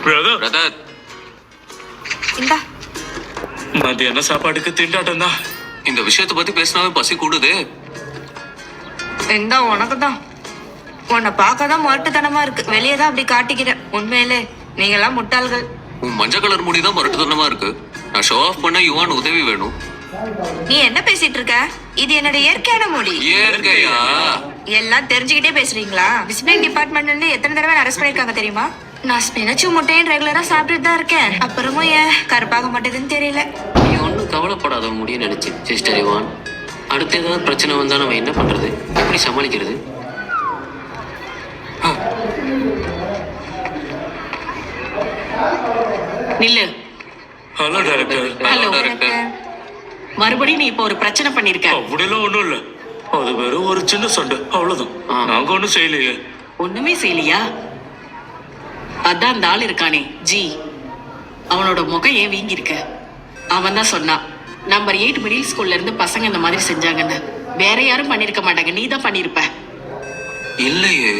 Brother இந்தா மத்தியான சாப்பாடுக்கு திண்டாட்டம் தான். இந்த விஷயத்தை பத்தி பேசினாவே பசி கூடுதே. இந்தா உனக்கு தான். உன்னை பார்க்கதான் முரட்டுத்தனமா இருக்கு. வெளியே தான் அப்படி காட்டிக்கிற. உண்மையிலே நீங்க எல்லாம் முட்டாள்கள். உன் மஞ்சள் கலர் முடி தான் மரட்டுத்தனமா இருக்கு. நான் ஷோ ஆஃப் பண்ண யுவான் உதவி வேணும். நீ என்ன பேசிட்டு இருக்க? இது என்னோட இயற்கையான முடி. இயற்கையா? எல்லாம் தெரிஞ்சுக்கிட்டே பேசுறீங்களா? டிசிப்ளின் டிபார்ட்மெண்ட்ல எத்தனை தடவை அரெஸ்ட் பண்ணிருக்காங்க தெரியுமா? நான் ஸ்பினச்சு முட்டையும் ரெகுலரா சாப்பிட்டுட்டு தான் இருக்கேன். அப்புறமும் ஏன் கருப்பாக மாட்டேதுன்னு தெரியல. நீ ஒன்றும் கவலைப்படாத முடியும்னு நினைச்சு சிஸ்டர் இவான். அடுத்து ஏதாவது பிரச்சனை வந்தா நம்ம என்ன பண்றது, எப்படி சமாளிக்கிறது? நில்லு. Hello director. Hello director. மறுபடியும் நீ இப்ப ஒரு பிரச்சனை பண்ணிருக்க. அப்படிலாம் ஒண்ணும் இல்ல. அது வெறும் ஒரு சின்ன சண்டை, அவ்வளவுதான். நாங்க ஒண்ணும் செய்யலையே. ஒண்ணுமே செய்யலையா? அதான் அந்த ஆள் இருக்கானே ஜி, அவனோட முகம் ஏன் வீங்கி இருக்க? அவன் தான் சொன்னான் நம்பர் 8 மிடில் ஸ்கூல்ல இருந்து பசங்க இந்த மாதிரி செஞ்சாங்கன்னு. வேற யாரும் பண்ணிருக்க மாட்டாங்க, நீ தான் பண்ணிருப்ப. இல்லையே.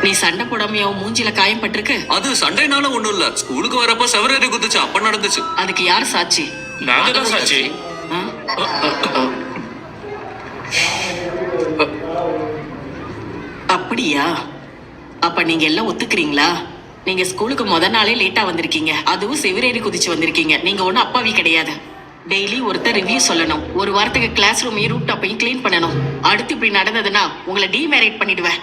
நீ சண்டை போடாம அவன் மூஞ்சில காயம் பட்டிருக்கு. அது சண்டைனால ஒண்ணும் இல்ல. ஸ்கூலுக்கு வரப்ப செவரேறி குத்துச்சு, அப்ப நடந்துச்சு. அதுக்கு யார் சாட்சி? நாங்க தான் சாட்சி. அப்படியா? அப்ப நீங்க எல்லாம் ஒத்துக்கிறீங்களா? நீங்க ஸ்கூலுக்கு நாளே லேட்டா வந்திருக்கீங்க, அதுவும் செவிரேறி குதிச்சு வந்திருக்கீங்க. நீங்க ஒன்னும் அப்பாவி கிடையாது. டெய்லி ஒருத்தர் ரிவ்யூ சொல்லணும். ஒரு வாரத்துக்கு கிளாஸ் ரூமையும் ரூட் டாப்பையும் கிளீன் பண்ணணும். அடுத்து இப்படி நடந்ததுன்னா உங்களை டீமேரேட் பண்ணிடுவேன்.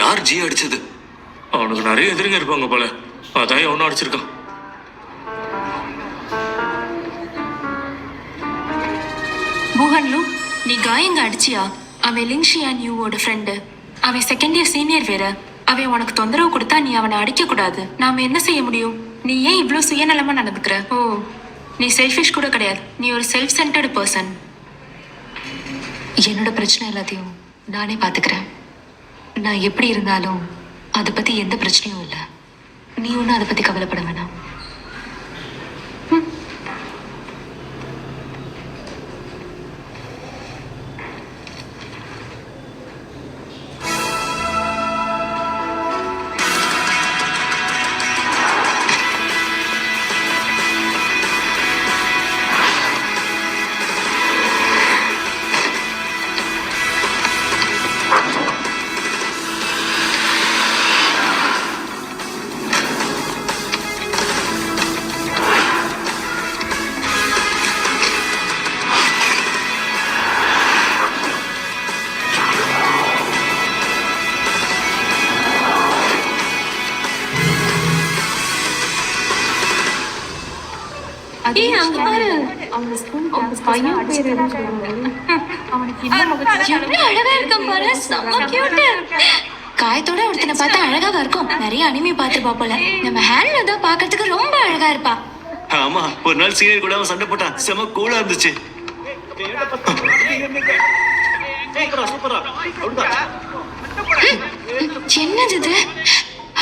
யார் ஜி அடிச்சது? அவனுக்கு நிறைய எதிரிங்க இருப்பாங்க போல, அதான் எவனும் அடிச்சிருக்கான். மோகன்லு, நீ காயங்க அடிச்சியா? அவன் லிங்ஷியான் யூவோட ஃப்ரெண்டு. அவன் செகண்ட் இயர் சீனியர் வேற. அவன் உனக்கு தொந்தரவு கொடுத்தா நீ அவனை அடிக்க கூடாது. நாம என்ன செய்ய முடியும்? நீ ஏன் இவ்வளோ சுயநலமா நடந்துக்கிற? ஓ, நீ செல்ஃபிஷ் கூட கிடையாது. நீ ஒரு செல்ஃப் சென்டர்டு பர்சன். என்னோட பிரச்சனை எல்லாத்தையும் நானே பார்த்துக்கிறேன். நான் எப்படி இருந்தாலும் அதை பற்றி எந்த பிரச்சனையும் இல்லை. நீ ஒன்றும் அதை பற்றி கவலைப்பட வேணாம். அங்க பாரு, அவங்க ஸ்கூல் பையன் பேரு அவனுக்கு எவ்வளவு அழகா இருக்கும் பாரு, செம்ம கியூட். காயத்தோட ஒருத்தனை பார்த்தா அழகாவா இருக்கும். நிறைய அனிமே பார்த்துருப்பா போல. நம்ம ஹேண்ட்ல தான் பாக்கிறதுக்கு ரொம்ப அழகா இருப்பா. ஆமா, ஒரு நாள் சீனியர் கூட அவன் சண்டை போட்டான், செம கூலா இருந்துச்சு. என்னது இது?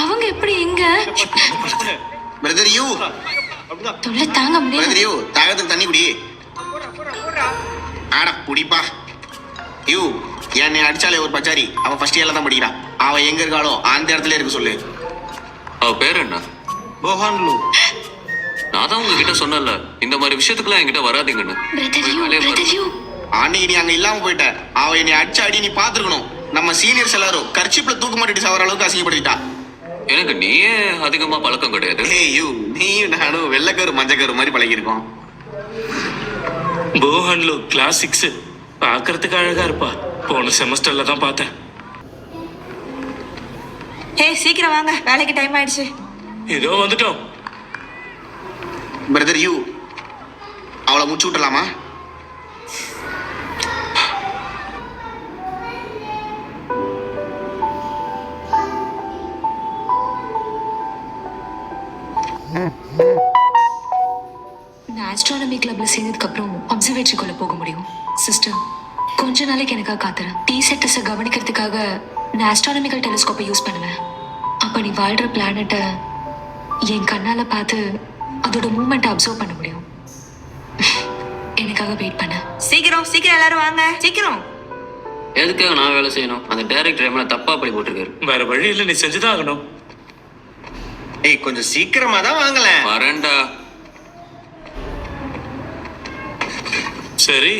அவங்க எப்படி எங்க? பிரதர் யூ, தொல்லை தாங்க முடியல. பிரதர் யூ, தாகத்துக்கு தண்ணி குடி. ஆட குடிப்பா. யூ, என்னை அடிச்சாலே ஒரு பச்சாரி. அவன் ஃபர்ஸ்ட் இயர்ல தான் படிக்கிறான். அவன் எங்க இருக்காளோ அந்த இடத்துல இருக்க சொல்லு. அவ பேர் என்ன? போஹான்லு. நான் தான் உங்ககிட்ட சொன்னல, இந்த மாதிரி விஷயத்துக்குலாம் என்கிட்ட வராதீங்கன்னு. அன்னைக்கு நீ அங்க இல்லாம போயிட்ட. அவன் என்னை அடிச்ச அடி நீ பாத்துருக்கணும். நம்ம சீனியர்ஸ் எல்லாரும் கர்ச்சிப்ல தூக்க மாட்டிட்டு சாவற அளவுக்கு அசிங்கப்படுத்திட்டா. எனக்கு நீயே அதிகமா பழக்கம் கிடையாது. நீயும் நானும் வெள்ளக்காரு மஞ்சக்காரு மாதிரி பழகிருக்கோம். போஹன்லு கிளாஸ் 6, பாக்குறதுக்கு அழகா இருப்பா. போன செமஸ்டர்ல தான் பார்த்தேன். ஏய் சீக்கிரம் வாங்க, வேலைக்கு டைம் ஆயிடுச்சு. இதோ வந்துட்டோம். பிரதர் யூ, அவளை முச்சு விட்டலாமா? நான் ஆஸ்ட்ரானமி கிளப்ல சேர்ந்ததுக்கு அப்புறம் அப்சர்வேட்டரிக்குள்ள போக முடியும். சிஸ்டர், கொஞ்ச நாளைக்கு எனக்காக காத்துறேன். டீ செட்டஸை கவனிக்கிறதுக்காக நான் ஆஸ்ட்ரானமிக்கல் டெலிஸ்கோப்பை யூஸ் பண்ணுவேன். அப்போ நீ வாழ்ற பிளானட்டை என் கண்ணால் பார்த்து அதோட மூமெண்ட்டை அப்சர்வ் பண்ண முடியும். எனக்கு எனக்காக வெயிட் பண்ண. சீக்கிரம் சீக்கிரம் எல்லாரும் வாங்க சீக்கிரம். எதுக்காக நான் வேலை செய்யணும்? அந்த டைரக்டர் எம்எல்ஏ தப்பா படி போட்டிருக்காரு. வேற வழி இல்லை, நீ செஞ்சுதான் ஆகணும். ஏய் கொஞ்சம் சீக்கிரமா தான் வாங்கல. வரேன்டா. சரி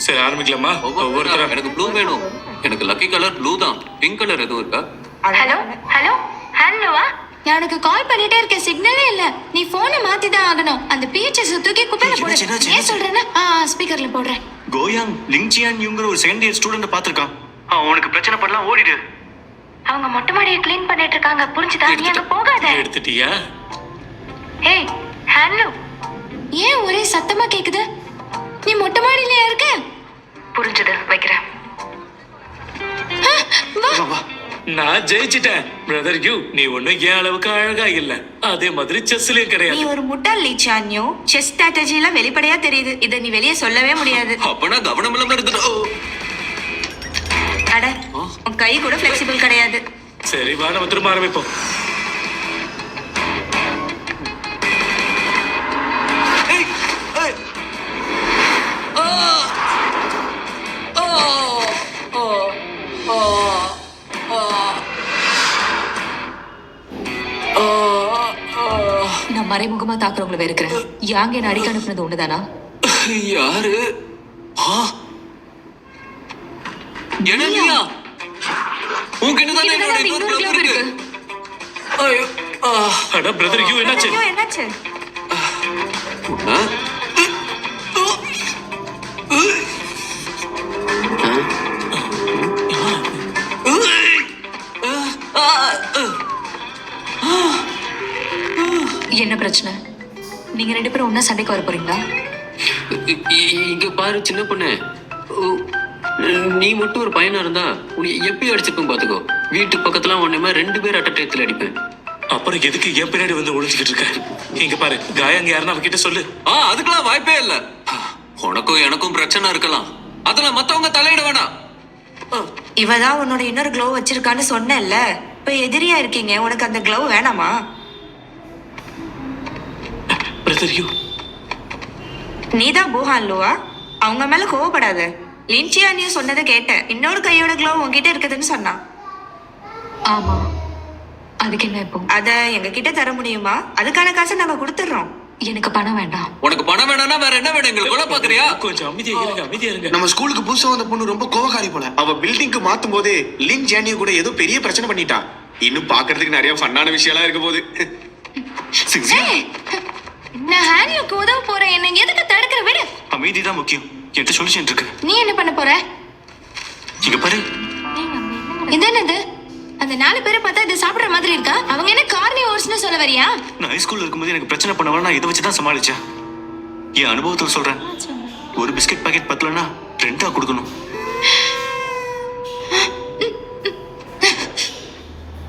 சரி ஆரம்பிக்கலாமா? ஒவ்வொருத்தரா எனக்கு ப்ளூ வேணும். எனக்கு லக்கி கலர் ப்ளூ தான். பிங்க் கலர் எதுவும் இருக்கா? ஹலோ ஹலோ ஹலோவா? நான் உனக்கு கால் பண்ணிட்டே இருக்கேன், சிக்னலே இல்ல. நீ போனை மாத்தி தான் ஆகணும். அந்த பிஹெச்எஸ் தூக்கி குப்பையில போடு. ஏன் சொல்றேன்னா ஸ்பீக்கர்ல போடுறேன். கோயாங் லிங்ஜியான் யூங்கிற ஒரு செகண்ட் இயர் ஸ்டூடெண்ட் பார்த்திருக்கான். அவனுக்கு பிரச்சனை பண்ணலாம், ஓடிடு. அவங்க மொட்டை மாடியை க்ளீன் பண்ணிட்டு இருக்காங்க, புரிஞ்சுதா? நீ அங்க போகாத. எடுத்துட்டியா? ஏய் ஹலோ, ஏன் ஒரே சத்தமா கேக்குது? நீ மொட்டை மாடியிலயா இருக்க? புரிஞ்சது, வைக்கிறேன். நான் ஜெயிச்சிட்டேன் பிரதர் யூ. நீ ஒண்ணும் என் அளவுக்கு அழகா இல்ல, அதே மாதிரி செஸ்லயும் நீ கிடையாது. ஒரு முட்டாள் லீச்சான்யோ. செஸ் ஸ்ட்ராட்டஜி எல்லாம் வெளிப்படையா தெரியுது. இதை நீ வெளியே சொல்லவே முடியாது. அப்பனா கவனம் இல்லாம இருந்துட்டு. அட உன் கை கூட ஃபிளெக்சிபிள் கிடையாது. சரி வா, நம்ம திரும்ப ஆரம்பிப்போம். நான் மறைமுகமா தாக்குறவங்களை வெறுக்கிறேன். யாங்க என்ன அடிக்க அனுப்புனது ஒண்ணுதானா? யாரு? என்னையா? உன்கிட்ட தான் என்னோட இன்னொரு club இருக்கு. ஐயோ. அட பிரதர் யூ, என்னாச்சு? ஐயோ, என்னாச்சு? உன்ன? என்ன பிரச்சனை? நீங்க ரெண்டு பேரும் ஒன்னா சண்டைக்கு வர போறீங்களா? இங்க பாரு சின்ன பொண்ணு, நீ மட்டும் ஒரு பையனா இருந்தா உன்னை எப்பயும் அடிச்சிருப்பேன் பாத்துக்கோ. வீட்டு பக்கத்துல ஒண்ணுமே 2 பேர் அட்டத்தில் அடிப்பேன். அப்புறம் எதுக்கு என் பின்னாடி வந்து ஒளிஞ்சுக்கிட்டு இருக்க? இங்க பாரு, காயங்க யாருன்னு அவகிட்ட சொல்லு. அதுக்கெல்லாம் வாய்ப்பே இல்ல. உனக்கும் எனக்கும் பிரச்சனை இருக்கலாம், அதெல்லாம் மத்தவங்க தலையிட வேணாம். இவதான் உன்னோட இன்னொரு க்ளோவ் வச்சிருக்கான்னு சொன்னேன்ல. இப்ப எதிரியா இருக்கீங்க, உனக்கு அந்த க்ளோவ் வேணாமா? பிரதர் யூ, நீதான் பூஹான்லுவா? அவங்க மேல கோவப்படாத. லின்ச்சியா நீ சொன்னதை கேட்டேன். இன்னொரு கையோட க்ளோவ் உங்ககிட்ட இருக்குதுன்னு சொன்னான். ஆமா, அதுக்கு என்ன இப்போ? அத எங்க கிட்ட தர முடியுமா? அதுக்கான காசை நாங்க கொடுத்துடுறோம். எனக்கு பணம் வேண்டாம். உனக்கு பணம் வேணாம்னா வேற என்ன வேணும்? எங்களை கொலை பாக்குறியா? கொஞ்சம் அமைதியா இருங்க, அமைதியா இருங்க. நம்ம ஸ்கூலுக்கு புதுசா வந்த பொண்ணு ரொம்ப கோவக்காரி போல. அவ பில்டிங்க்கு மாத்தும் போதே லின் ஜானியோ கூட ஏதோ பெரிய பிரச்சனை பண்ணிட்டா. இன்னும் பாக்குறதுக்கு நிறைய ஃபன்னான விஷயம்லாம் இருக்க போகுது. நான் ஹேண்ட்லுக்கு உதவ போறேன், என்ன எதுக்கு தடுக்கிற? விடு. அமைதி தான் முக்கியம். என்கிட்ட சொல்லிச்சு இருக்கு. நீ என்ன பண்ண போற? இங்க பாரு. இது என்னது? அந்த 4 பேரை பார்த்தா இது சாப்பிடுற மாதிரி இருக்கா? அவங்க என்ன கார்னிவோர்ஸ்னு சொல்ல வரியா? நான் ஹைஸ்கூல்ல இருக்கும்போது எனக்கு பிரச்சனை பண்ணவா நான் இதை வச்சு தான் சமாளிச்சேன். என் அனுபவத்தில் சொல்றேன். ஒரு பிஸ்கட் பாக்கெட் பத்தலன்னா 2ஆ கொடுக்கணும்.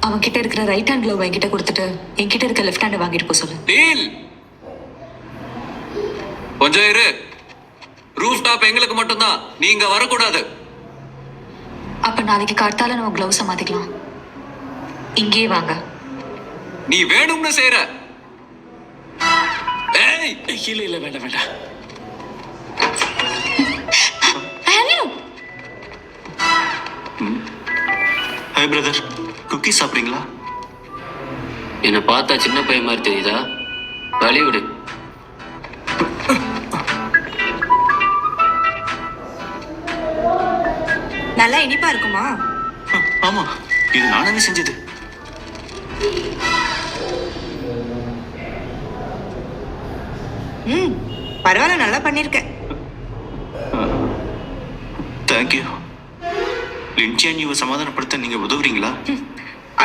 அவன் கிட்ட இருக்கிற ரைட் ஹேண்ட் க்ளோவ் என்கிட்ட கொடுத்துட்டு என்கிட்ட இருக்க லெஃப்ட் ஹேண்ட் வாங்கிட்டு போ சொல்லு. டீல். கொஞ்சம் இரு. ரூஃப் டாப் எங்களுக்கு மட்டும்தான், நீங்க வரக்கூடாது. அப்ப நாளைக்கு கார்த்தால நம்ம க்ளவுஸை மாத்திக்கலாம். இங்கேயே வாங்க. நீ வேணும்னு செய்யற. ஏய், இல்ல இல்ல, வேண்டாம் வேண்டாம். ஹாய் பிரதர், குக்கீஸ் சாப்பிடுறீங்களா? என்ன பார்த்தா சின்ன பையன் மாதிரி தெரியுதா? வழி விடு. நல்லா இனிப்பா இருக்குமா? ஆமா, இது நானாவே செஞ்சது. பரவாயில்ல, நல்லா பண்ணிருக்க. தேங்க்யூ. லின்ச்சியான் யூவை சமாதானப்படுத்த நீங்க உதவுறீங்களா?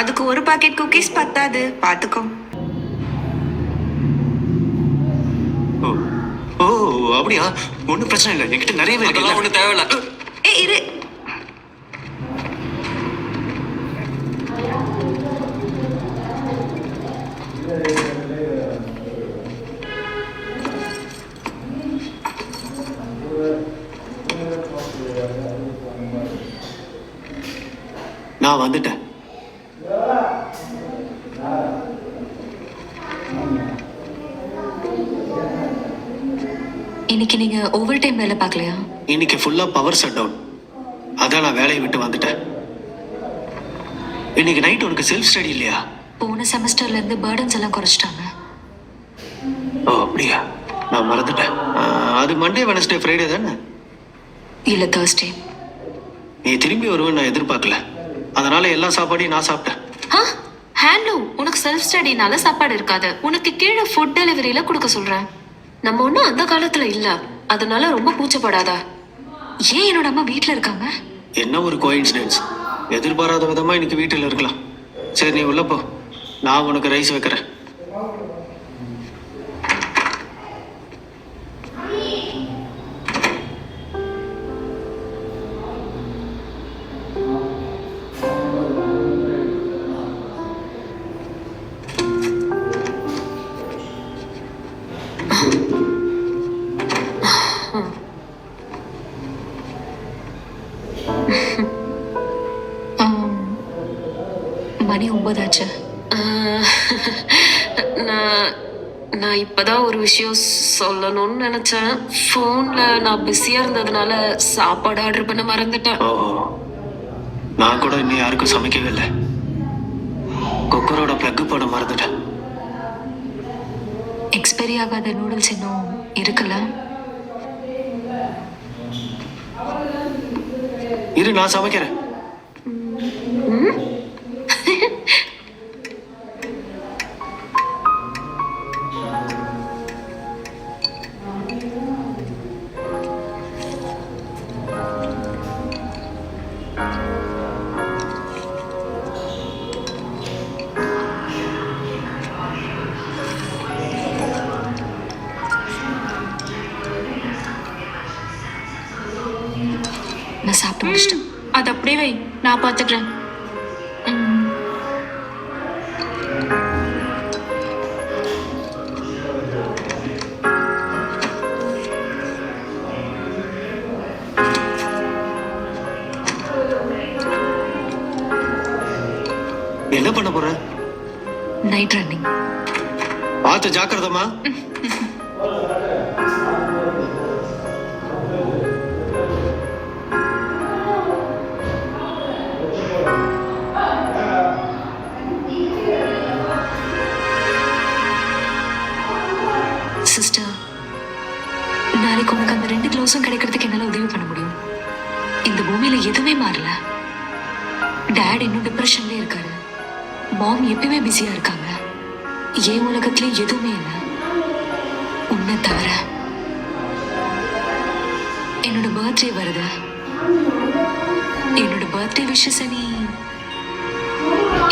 அதுக்கு ஒரு பாக்கெட் குக்கீஸ் பத்தாது, பாத்துக்கோ. ஓ ஓ அப்படியா? ஒன்றும் பிரச்சனை இல்லை, என்கிட்ட நிறையவே அதெல்லாம் இருக்கு. ஒண்ணு தேவையில்ல. இரு. நான் வந்துட்டேன். இன்னைக்கு நீங்க ஓவர் டைம் வேலை பார்க்கலையா? இன்னைக்கு ஃபுல்லா பவர் ஷட் டவுன், அதான் நான் வேலையை விட்டு வந்துட்டேன். இன்னைக்கு நைட் உனக்கு செல்ஃப் ஸ்டடி இல்லையா? போன செமஸ்டர்ல இருந்து பேர்டன்ஸ் எல்லாம் குறைச்சிட்டாங்க. ஓ அப்படியா, நான் மறந்துட்டேன். அது மண்டே வெனஸ்டே ஃப்ரைடே தானே? இல்ல Thursday. நீ திரும்பி வருவேன்னு நான் எதிர்பார்க்கல, அதனால எல்லா சாப்பாடையும் நான் சாப்பிட்டேன். ஹேண்ட்லு, உனக்கு செல்ஃப் ஸ்டடினால சாப்பாடு இருக்காது. உனக்கு கீழே ஃபுட் டெலிவரியில கொடுக்க சொல்றேன். நம்ம ஒன்றும் அந்த காலத்துல இல்ல, அதனால ரொம்ப கூச்சப்படாதா. ஏன் என்னோட அம்மா வீட்ல இருக்காங்க? என்ன ஒரு கோயின்சிடென்ஸ், எதிர்பாராத விதமா இன்னைக்கு வீட்டில் இருக்கலாம். சரி நீ உள்ள போ, நான் உனக்கு ரைஸ் வைக்கிறேன். மணி 9 ஆச்சு. நான் இப்பதான் ஒரு விஷயம் சொல்லணும்னு நினைச்சேன். ஃபோன்ல நான் பிஸியா இருந்ததுனால சாப்பாடு ஆர்டர் பண்ண மறந்துட்டேன். ஓ, நான் கூட இன்னும் யாருக்கும் சமைக்கவே இல்லை. குக்கரோட பிளக் போட மறந்துட்டேன். எக்ஸ்பைரி ஆகாத நூடுல்ஸ் இன்னும் இருக்குல்ல? இரு, நான் சமைக்கிறேன். நான் சாப்பிட்டு முடிச்சிட்டேன். அது அப்படியே வை, நான் பார்த்துக்கிறேன். என்ன பண்ண போற? Night running. பார்த்து ஜாக்கிரதமா. சிஸ்டர், நாளைக்கு உனக்கு அந்த 2 கிலோஸும் கிடைக்கிறதுக்கு என்னால உதவி பண்ண முடியும். இந்த பூமியில எதுவுமே மாறல. டேட் இன்னும் டிப்ரெஷன்ல இருக்காரு. மாம் எப்பயுமே பிஸியா இருக்காங்க. என் உலகத்துல எதுவுமே இல்லை உன்னை தவிர. என்னோட பர்த்டே வருது. என்னோட பர்த்டே விஷஸ் நீ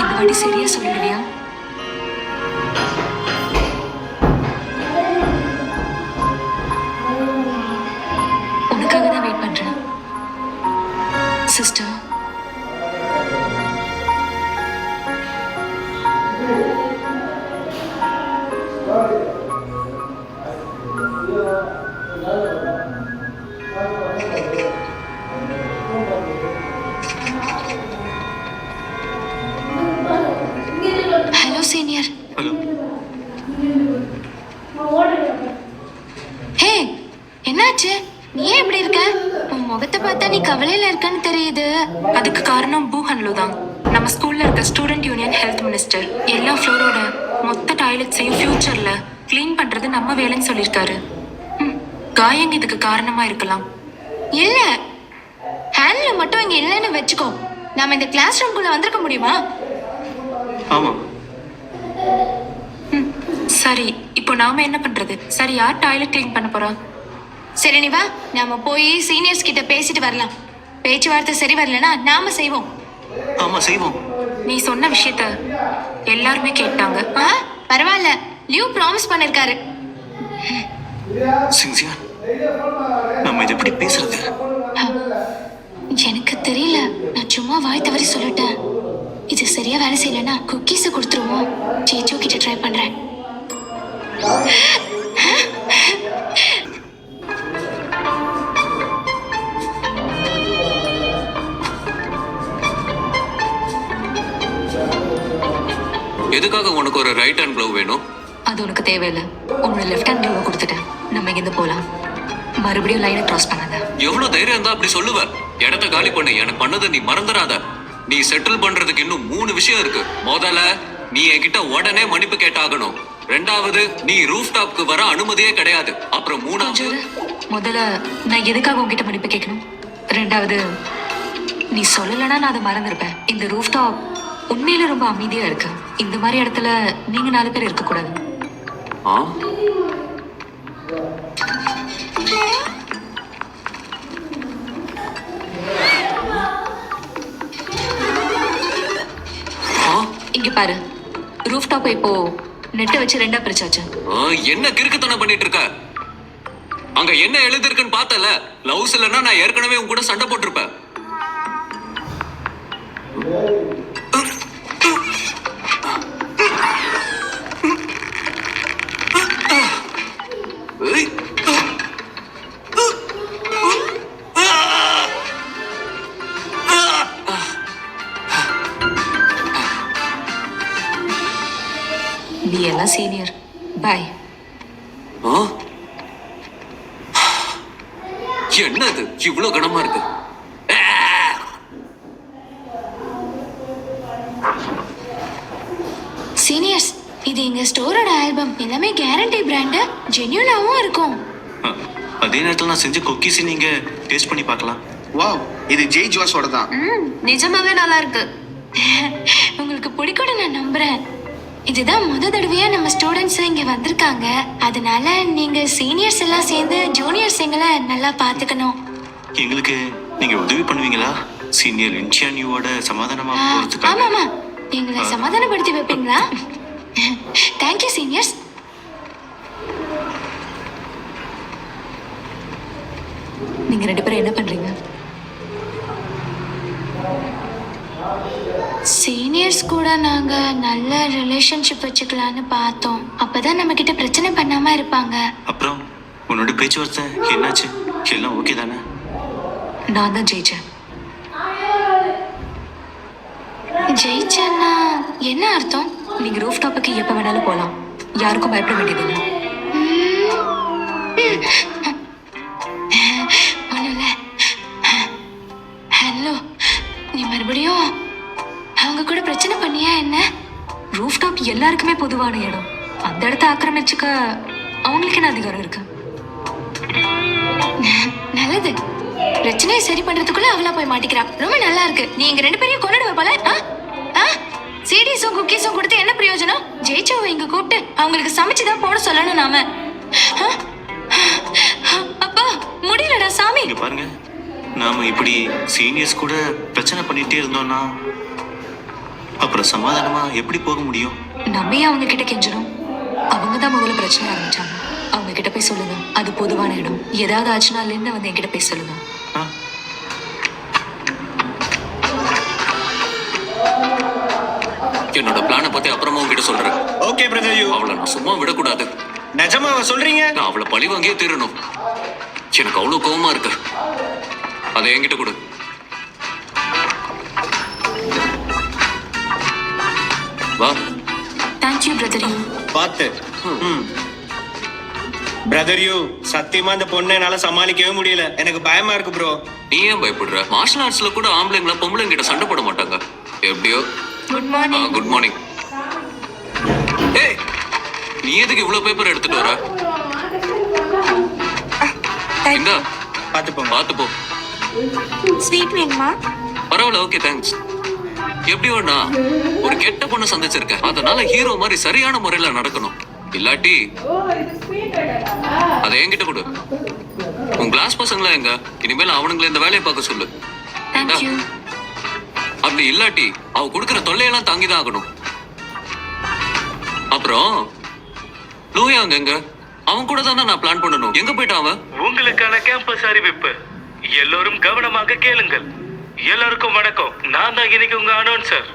இந்த வாட்டி சரியா சொல்லிடுவியா? உனக்காக தான் வெயிட் பண்றேன் சிஸ்டர். Hello senior. ஹலோ. ஹே, என்னாச்சு? நீ ஏன் இப்படி இருக்க? உன் முகத்தை பார்த்தா நீ கவலையில இருக்கன்னு தெரியுது. அதுக்கு காரணம் பூஹன்லு தான். நம்ம ஸ்கூல்ல இருக்க ஸ்டூடெண்ட் யூனியன் ஹெல்த் மினிஸ்டர் எல்லா ஃப்ளோரோட மொத்த டாய்லெட்ஸையும் ஃபியூச்சர்ல க்ளீன் பண்றது நம்ம வேலைன்னு சொல்லியிருக்காரு. காயங்க இதுக்கு காரணமா இருக்கலாம். இல்ல, ஹேண்ட்ல மட்டும் இங்க இல்லைன்னு வச்சுக்கோ, நாம இந்த கிளாஸ் ரூம்குள்ள வந்திருக்க முடியுமா? ஆமா. சரி, இப்போ நாம என்ன பண்றது? சரி, யார் டாய்லெட் க்ளீன் பண்ண போறா? சரி நீ வா, நாம போய் சீனியர்ஸ் கிட்ட பேசிட்டு வரலாம். பேச்சுவார்த்தை சரி வரலனா நாம செய்வோம். ஆமா செய்வோம். நீ சொன்ன விஷயத்த எல்லாருமே கேட்டாங்க. பரவாயில்ல, லியூ ப்ராமிஸ் பண்ணிருக்காரு. சிங்சியான், நம்ம இது எப்படி பேசுறது? எனக்கு தெரியல, நான் சும்மா வாய் தவறி சொல்லிட்டேன். இது சரியா வேலை செய்யலன்னா குக்கீஸை கொடுத்துருவோம். சேச்சு கிட்ட ட்ரை பண்றேன். எதுக்காக உனக்கு ஒரு ரைட் ஹேண்ட் க்ளவ் வேணும்? அது உனக்கு தேவையில்லை. உன்னோட லெஃப்ட் ஹேண்ட் க்ளோவை கொடுத்துட்டேன். நம்ம இங்கிருந்து போலாம். மறுபடியும் லைனை கிராஸ் பண்ணாத. எவ்வளவு தைரியம் இருந்தா அப்படி சொல்லுவ? இடத்த காலி பண்ணு. எனக்கு பண்ணதை நீ மறந்துடாத. நீ செட்டில் பண்றதுக்கு இன்னும் 3 விஷயம் இருக்கு. முதல்ல நீ என்கிட்ட உடனே மன்னிப்பு கேட்டாகணும். 2வது நீ ரூஃப் டாப்க்கு வர அனுமதியே கிடையாது. அப்புறம் 3வது முதல்ல நான் எதுக்காக உங்ககிட்ட மன்னிப்பு கேட்கணும்? 2வது நீ சொல்லலைன்னா நான் அதை மறந்துருப்பேன். இந்த ரூஃப் டாப் உண்மையில ரொம்ப அமைதியா இருக்கு. இந்த மாதிரி இடத்துல நீங்க 4 பேர் இருக்கக்கூடாது. ஆ? இங்க பாரு, ரூஃப் டாப் இப்போ நெட்டை வச்சு 2ஆ பிரிச்சாச்சு. என்ன கிறுக்குத்தனம் பண்ணிட்டு இருக்க? அங்க என்ன எழுதிருக்குன்னு பார்த்தல? லவ்ஸ் இல்லைன்னா நான் ஏற்கனவே உன் கூட சண்டை போட்டிருப்பேன். நீ எல்லாம் சீனியர். பாய். என்னது இவ்வளவு கனமா இருக்கு? சீனியர்ஸ், இது எங்க ஸ்டோரோட ஆல்பம். எல்லாமே கேரண்டி பிராண்ட், ஜென்யூனாவும் இருக்கும். அதே நேரத்தில் நான் செஞ்ச குக்கீஸ் நீங்க டேஸ்ட் பண்ணி பார்க்கலாம். வாவ், இது ஜெய் ஜுவாஸோட தான். நிஜமாவே நல்லா இருக்கு. உங்களுக்கு பிடிக்கும்னு நான் நம்புறேன். இதுதான் தடவையா நம்ம ஸ்டூடெண்ட்ஸ் இங்க வந்திருக்காங்க. அதனால நீங்க சீனியர்ஸ் எல்லாம் சேர்ந்து ஜூனியர்ஸ் எங்களை நல்லா பாத்துக்கணும். எங்களுக்கு நீங்க உதவி பண்ணுவீங்களா? சீனியர் லின்ஷியானியோட சமாதானமா போறதுக்காக. ஆமாமா, எங்களை சமாதானப்படுத்தி வைப்பீங்களா? Thank you seniors. நீங்க 2 பேரும் என்ன பண்றீங்க? சீனியர்ஸ் கூட நாங்க நல்ல ரிலேஷன்ஷிப் வச்சுக்கலாம்னு பார்த்தோம். அப்பதான் நம்ம கிட்ட பிரச்சனை பண்ணாம இருப்பாங்க. அப்புறம் உன்னோட பேச்சுவார்த்தை என்னாச்சு? எல்லாம் ஓகே தானே? நான் தான் ஜெயிச்சேன். ஜெயிச்சேன்னா என்ன அர்த்தம்? நீங்க ரூஃப் டாப்புக்கு எப்ப வேணாலும் போலாம். யாருக்கும் பயப்பட வேண்டியதில்லை. ஹலோ, நீ மறுபடியும் அவங்க கூட பிரச்சனை பண்ணியா என்ன? ரூஃப் டாப் எல்லாருக்குமே பொதுவான இடம். அந்த இடத்த ஆக்கிரமிச்சுக்க அவங்களுக்கு என்ன அதிகாரம் இருக்கு? நல்லது, பிரச்சனையை சரி பண்றதுக்குள்ள அவளா போய் மாட்டிக்கிறா. ரொம்ப நல்லா இருக்கு. நீ எங்க 2 பேரையும் கொண்டுடுவ போல. சீடிஸும் குக்கீஸும் கொடுத்து என்ன பிரயோஜனம்? ஜெயிச்சவங்க இங்க கூப்பிட்டு அவங்களுக்கு சமைச்சுதான் போட சொல்லணும் நாம. அப்பா முடியலடா சாமி. இங்க பாருங்க, நாம இப்படி சீனியர்ஸ் கூட பிரச்சனை பண்ணிட்டே இருந்தோம்னா அப்புறம் சமாதானமா எப்படி போக முடியும்? நம்ம அவங்க கிட்ட கெஞ்சணும். அவங்க தான் முதல்ல பிரச்சனை ஆரம்பிச்சாங்க. அவங்க கிட்ட போய் சொல்லுங்க, அது பொதுவான இடம். ஏதாவது ஆச்சுன்னா இல்லைன்னு வந்து என்கிட்ட போய் சொல்லுங்க. என்னோட பிளானை பத்தி அப்புறமா உங்ககிட்ட சொல்றேன். Okay brother you. அவளை நான் சும்மா விடக்கூடாது. நிஜமாவா சொல்றீங்க? நான் அவளை பழி வாங்கியே தீரணும். எனக்கு அவ்வளவு கோவமா இருக்கு. அதை என்கிட்ட கொடு. வா. Thank you brother you. பார்த்து. பிரதர் யூ, சத்தியமா இந்த பொண்ணை என்னால சமாளிக்கவே முடியல. எனக்கு பயமா இருக்கு ப்ரோ. நீ ஏன் பயப்படுற? மார்ஷல் ஆர்ட்ஸ்ல கூட ஆம்பளைங்கள பொம்பளைங்க கிட்ட சண்டை போட மாட்டாங்க. எப்படியோ. Good morning. Good morning. ஏய், நீ எதுக்கு இவ்வளவு பேப்பர் எடுத்துட்டு வர? இந்தா, பாத்து போ. ஸ்வீட் வேணுமா? பரவாயில்ல, ஓகே தேங்க்ஸ். எப்படி வேணா ஒரு கெட்ட பொண்ணு சந்திச்சிருக்கேன். அதனால ஹீரோ மாதிரி சரியான முறையில நடக்கணும். இல்லாட்டி அதை என்கிட்ட கொடு. உன் கிளாஸ் பசங்களா எங்க? இனிமேல் அவனுங்களை இந்த வேலையை பார்க்க சொல்லு. தேங்க்யூ. அப்படி இல்லாட்டி அவ கொடுக்கிற தொல்லையெல்லாம் தாங்கிதான் ஆகணும். அப்புறம் லூயா எங்க? அவன் கூட தானே நான் பிளான் பண்ணணும். எங்க போயிட்டான் அவன்? உங்களுக்கான கேம்பஸ் அறிவிப்பு. எல்லோரும் கவனமாக கேளுங்கள். எல்லாருக்கும் வணக்கம். நான் தான் இன்னைக்கு உங்க அனௌன்சர்.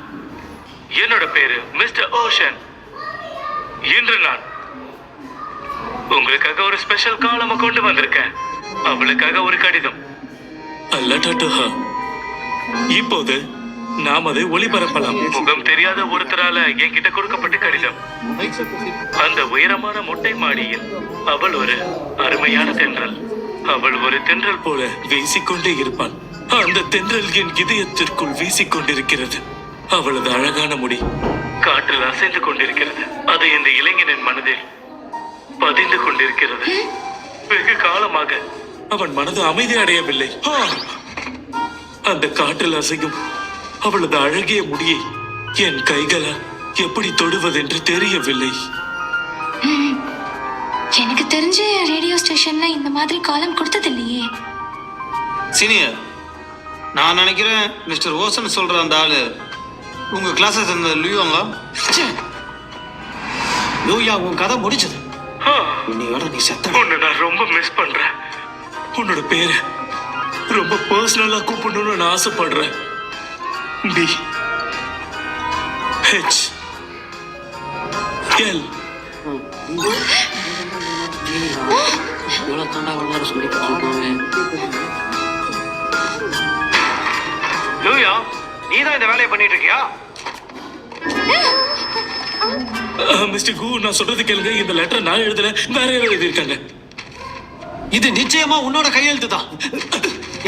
என்னோட பேரு மிஸ்டர் ஓஷன். இன்று நான் உங்களுக்காக ஒரு ஸ்பெஷல் காலமா கொண்டு வந்திருக்கேன். அவளுக்காக ஒரு கடிதம். இப்போது நாம் அதை ஒளிபரப்பலாம். முகம் தெரியாத ஒருத்தரால என்கிட்ட கொடுக்கப்பட்ட கடிதம். அந்த உயரமான மொட்டை மாடியில் அவள் ஒரு அருமையான தென்றல். அவள் ஒரு தென்றல் போல வீசிக்கொண்டே இருப்பாள். அந்த தென்றல் என் இதயத்திற்குள் வீசிக்கொண்டிருக்கிறது. அவளது அழகான முடி காற்றில் அசைந்து கொண்டிருக்கிறது. அது இந்த இளைஞனின் மனதில் பதிந்து கொண்டிருக்கிறது. வெகு காலமாக அவன் மனது அமைதி அடையவில்லை. அந்த காற்றில் அசையும் அவளது அழகிய முடியை என் கைகளால் எப்படி தொடுவதென்று தெரியவில்லை. எனக்கு தெரிஞ்ச ரேடியோ ஸ்டேஷன்ல இந்த மாதிரி காலம் கொடுத்தது இல்லையே. சீனியர், நான் நினைக்கிறேன் மிஸ்டர் ஓசன் சொல்ற அந்த ஆளு உங்க கிளாஸை சேர்ந்த லியோங்க. லூயா, உன் கதை முடிச்சது. இன்னையோட நீ செத்த. உன்னை நான் ரொம்ப மிஸ் பண்றேன். உன்னோட பேரை ரொம்ப பர்சனலா கூப்பிடணும்னு நான் ஆசைப்படுறேன். B H L. லூயா, நீ தான் இந்த வேலையை பண்ணிட்டு இருக்கியா? மிஸ்டர் கு, நான் சொல்றது கேளுங்க. இந்த லெட்டர் நான் எழுதல, வேற யாரோ எழுதியிருக்காங்க. இது நிச்சயமா உன்னோட கையெழுத்து தான்.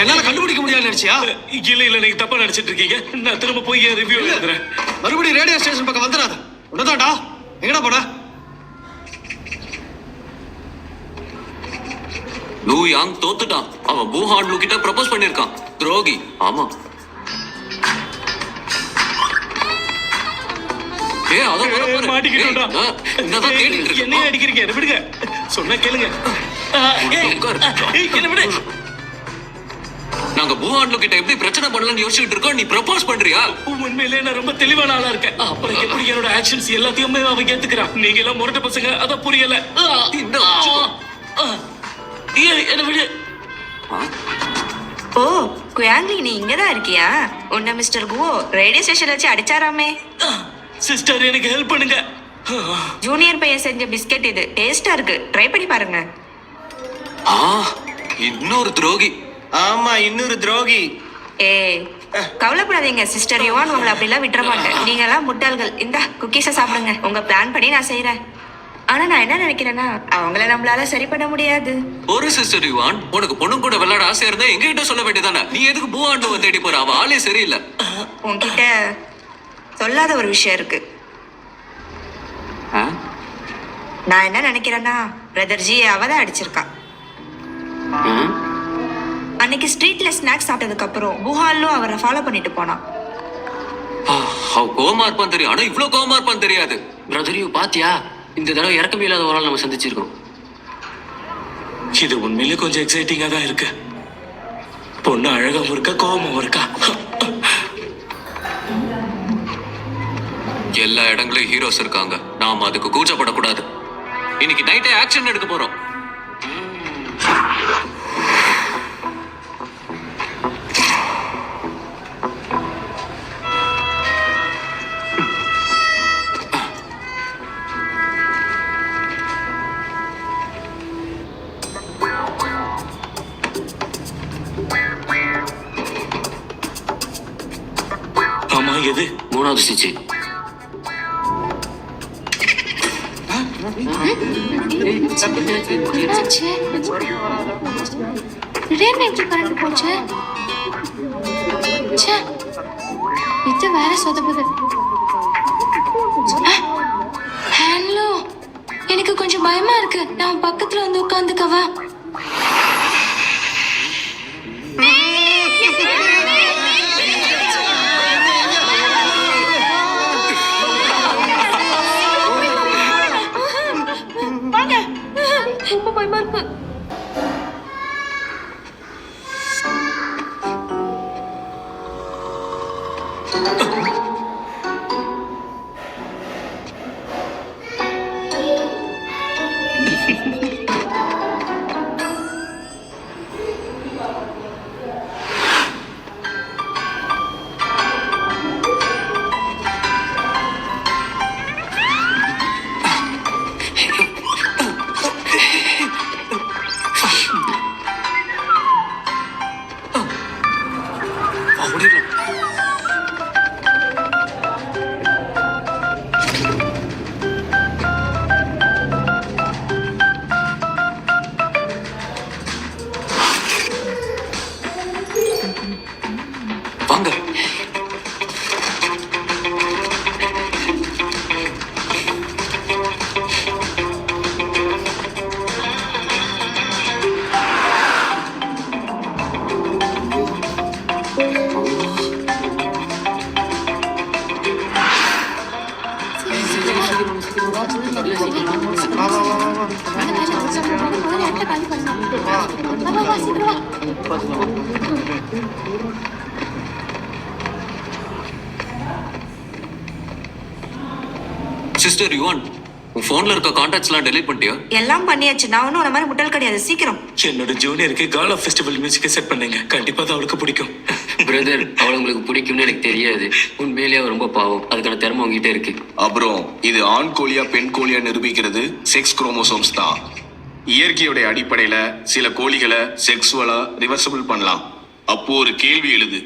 என்னால கண்டுபிடிக்க முடியாது நினைச்சியா? இல்ல நீங்க தப்பா நினைச்சிட்டு இருக்கீங்க. நான் திரும்ப போய் என் ரிவ்யூ எழுதுறேன். மறுபடியும் ரேடியோ ஸ்டேஷன் பக்கம் வந்துடாத. உடனேடா எங்கடா போட? லூ யாங் தோத்துட்டான். அவன் பூஹான் லூ கிட்ட ப்ரப்போஸ் பண்ணிருக்கான். துரோகி. ஆமா. மாட்டிக்கிட்டோம்டா. என்னைய அடிக்கிறீங்க? என்ன விடுங்க, சொன்னா கேளுங்க. என்ன விடு. நாங்க பூஹான் லூ கிட்ட எப்படி பிரச்சனை பண்ணலாம்னு யோசிச்சுட்டு இருக்கோம். நீ ப்ரப்போஸ் பண்றியா? உண்மையிலே நான் ரொம்ப தெளிவான ஆளா இருக்கேன். அப்புறம் எப்படி என்னோட ஆக்ஷன்ஸ் எல்லாத்தையுமே அவன் ஏத்துக்கிறான். நீங்க எல்லாம் முரட்ட பசங்க, அதான் புரியல. என்ன விடு. ஓ குயாங்லி, நீ இங்கதான் இருக்கியா? உன்ன மிஸ்டர் குவோ ரேடியோ ஸ்டேஷன்ல வச்சு அடிச்சாராமே. சிஸ்டர், எனக்கு ஹெல்ப் பண்ணுங்க. ஜூனியர் பையன் செஞ்ச பிஸ்கெட் இது. டேஸ்டா இருக்கு, ட்ரை பண்ணி பாருங்க. இன்னொரு துரோகி. ஆமா, இன்னொரு துரோகி. கவலைப்படாதீங்க சிஸ்டர் யுவான், உங்களை அப்படிலாம் விட்டுற மாட்டேன். நீங்க எல்லாம் முட்டாள்கள். இந்த குக்கீஸை சாப்பிடுங்க. உங்க பிளான் படி நான் செய்யறேன். ஆனா நான் என்ன நினைக்கிறேன்னா, அவங்கள நம்மளால சரி பண்ண முடியாது. ஒரு சிஸ்டர் யுவான், உனக்கு பொண்ணு கூட விளையாட ஆசையா இருந்தா எங்ககிட்ட சொல்ல வேண்டியதானே. நீ எதுக்கு பூஹான் லூவை தேடி போற? அவ ஆளே சரியில்லை. உன்கிட்ட சொல்லாத ஒரு விஷயம் இருக்கு. நான் என்ன நினைக்கிறேன்னா, பிரதர் ஜி அவதான் அடிச்சிருக்கா. அன்னைக்கு ஸ்ட்ரீட்ல ஸ்நாக்ஸ் சாப்பிட்டதுக்கு அப்புறம் பூஹாலும் அவரை ஃபாலோ பண்ணிட்டு போனான். அவ கோவமா இருப்பான்னு தெரியும், ஆனா இவ்வளவு கோவமா இருப்பான்னு தெரியாது. பிரதரையும் பாத்தியா? இந்த தடவை இறக்கமே இல்லாத ஒரு ஆள் நம்ம சந்திச்சிருக்கோம். இது உண்மையிலே கொஞ்சம் எக்ஸைட்டிங்கா தான் இருக்கு. பொண்ணு அழகாவும் இருக்கா, கோவமும் இருக்கா. எல்லா இடங்களையும் ஹீரோஸ் இருக்காங்க. நாம அதுக்கு கூச்சப்படக்கூடாது. இன்னைக்கு நைட்டே ஆக்ஷன் எடுக்க போறோம். ஆமா, எது? 3வது ஸ்டிச். திடீர்னு எப்படி கரண்ட் போச்சு? இது வேற சொதப்புது. ஹலோ, எனக்கு கொஞ்சம் பயமா இருக்கு. நான் பக்கத்துல வந்து உட்காந்துக்கவா? ரொம்ப பயமா இருக்கு. வாங்க. சிஸ்டர் யுவான், உன் போன்ல இருக்க கான்டாக்ட்ஸ் எல்லாம் டெலீட் பண்ணிட்டியா? எல்லாம் பண்ணியாச்சு. நான் ஒன்றும் உன மாதிரி முட்டாள் கிடையாது. சீக்கிரம். என்னோட ஜூனியருக்கு காலா ஃபெஸ்டிவல் மியூசிக்கை செட் பண்ணுங்க. கண்டிப்பா அது அவளுக்கு பிடிக்கும். பிரதர், அவளை உங்களுக்கு பிடிக்கும்னு எனக்கு தெரியாது. உண்மையிலேயே அவ ரொம்ப பாவம். அதுக்கான திறமை உங்ககிட்ட இருக்கு. அப்புறம் இது ஆண் கோழியா பெண் கோழியா நிரூபிக்கிறது செக்ஸ் குரோமோசோம்ஸ் தான். இயற்கையோட அடிப்படையில சில கோழிகளை செக்ஸுவலா ரிவர்சபிள் பண்ணலாம். அப்போ ஒரு கேள்வி எழுது.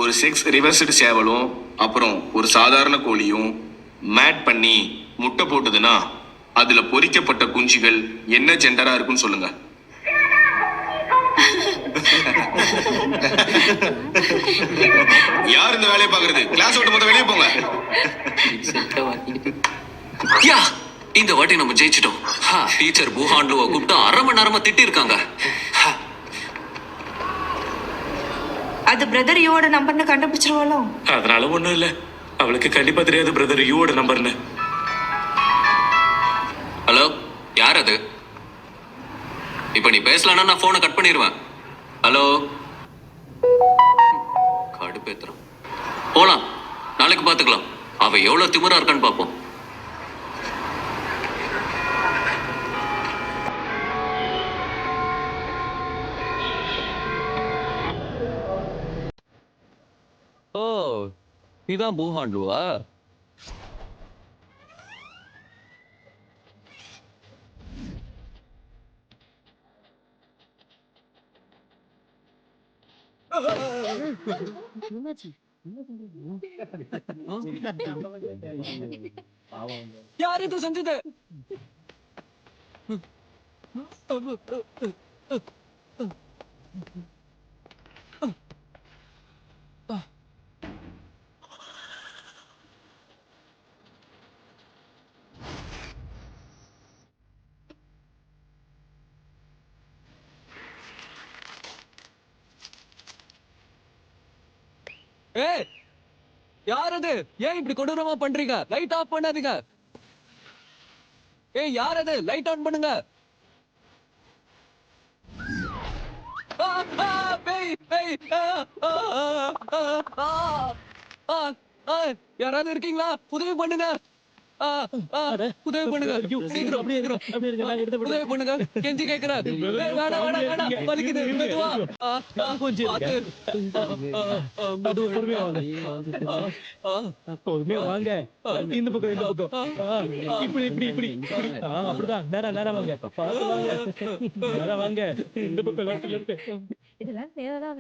ஒரு செக்ஸ் ரிவர்ஸ்டு சேவலும் அப்புறம் ஒரு சாதாரண கோழியும் மேட் பண்ணி முட்டை போட்டதுன்னா அதுல பொரிக்கப்பட்ட குஞ்சுகள் என்ன ஜெண்டரா இருக்குன்னு சொல்லுங்க. யார் இந்த வேலையை பாக்குறது? கிளாஸ் விட்டு மொத்தம் வெளியே போங்க. யா, இந்த வாட்டி நம்ம ஜெயிச்சிட்டோம். டீச்சர் பூஹான்லுவை கூப்பிட்டு 1/2 மணி நேரமா திட்டி இருக்காங்க. அது பிரதர் யூவோட நம்பர்னு கண்டுபிடிச்சிருவாளோ? அதனால ஒண்ணும் இல்ல. அவளுக்கு கண்டிப்பா தெரியாது பிரதர் யூவோட நம்பர்னு. ஹலோ, யார் அது? இப்ப நீ பேசலன்னா நான் போனை கட் பண்ணிடுவேன். ஹலோ, கடுப்பேத்துறான். போலாம், நாளைக்கு பாத்துக்கலாம். அவ எவ்வளவு திமிரா இருக்கான்னு பாப்போம். ஓ, நீதான் பூஹான்லுவா? யார் இது செஞ்சது? ஏய், யார் அது? ஏன் இப்படி கொடூரமா பண்றீங்க? லைட் ஆஃப் பண்ணாதீங்க. ஏய், யார் அது? லைட் ஆன் பண்ணுங்க. பேய், பேய். யாராவது இருக்கீங்களா? உதவி பண்ணுங்க. உதவி பண்ணுங்க. சீக்கிரம், சீக்கிரம். உதவி பண்ணுங்க. கெஞ்சி கேக்குறேன். வேணாம், வேணாம், வேணாம். வலிக்குது. மெதுவா. பொறுமையா வாங்க. இந்த பக்கம் இந்த பக்கம். இப்படி இப்படி இப்படி. அப்படிதான். நேரா வாங்க. நேரா வாங்க. இந்த பக்கம் லெஃப்ட். இதெல்லாம் தேவைதான்.